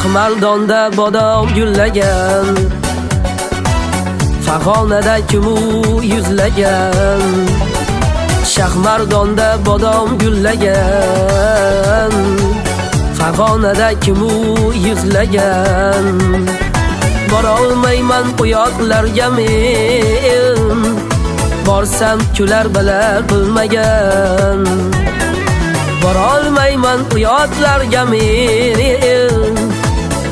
Shahmardonda bodom gullagan, Farg'onada kimu yuzlagan. Shahmardonda bodom gullagan, Farg'onada kimu yuzlagan. Borolmayman u yoqlarga men, borsam kular bilar bilmagan. Borolmayman u yoqlarga men,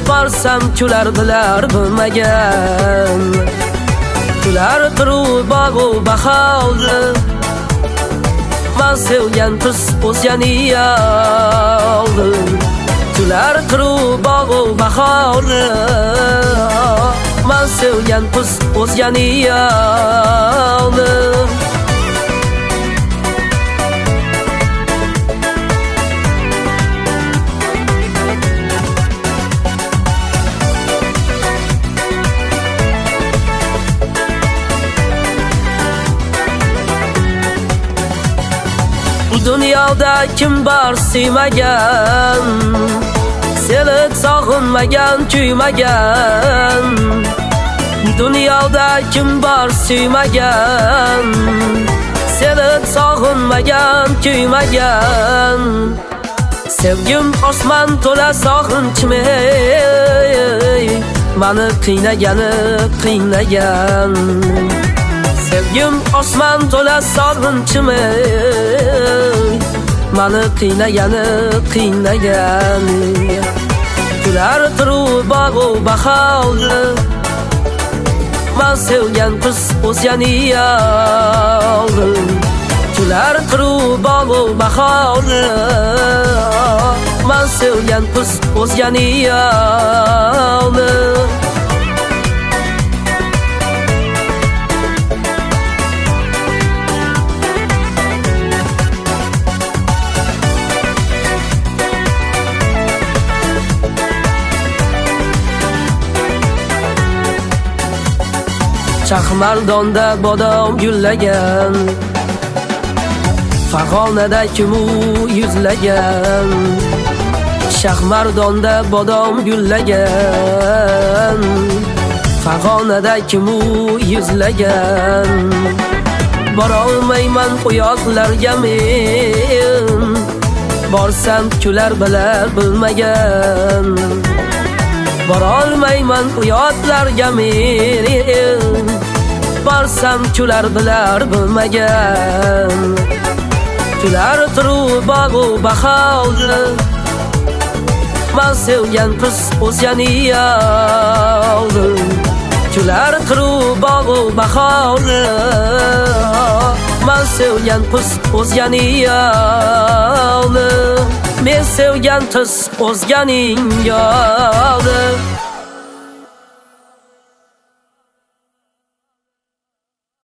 borsam kular bilar bilmagan. Kular turib bog'u bahorni, men sevgan qiz o'zgani oldim. Kular turib bog'u bahorni, men sevgan qiz o'zgani oldim. Dunyoda kim bor sevmagan, sevib sog'inmagan, kuymagan. Dunyoda kim bor sevmagan, sevib sog'inmagan, kuymagan. Sevgim osmon to'la sog'inchmi, mani qiynagan. Sevgim osmon to'la sog'inchmi, mani qiynagan. Kular turib bog'u bahorni, men sevgan qiz o'zgani oldim. Kular turib bog'u bahorni, men sevgan qiz o'zgani oldim. Shahmardonda bodom gullagan, Farg'onada kimu yuzlagan. Shahmardonda bodom gullagan, Farg'onada kimu yuzlagan. Borolmayman u yoqlarga men, borsam kular bilar bilmagan. Borolmayman u yoqlarga men, borsam kular bilar bilmagan. Kular turib bog'u bahorni, men sevgan qiz o'zgani oldim. Kular turib bog'u bahorni, men sevgan qiz o'zgani oldim. Men sevgan qiz o'zganing oldim.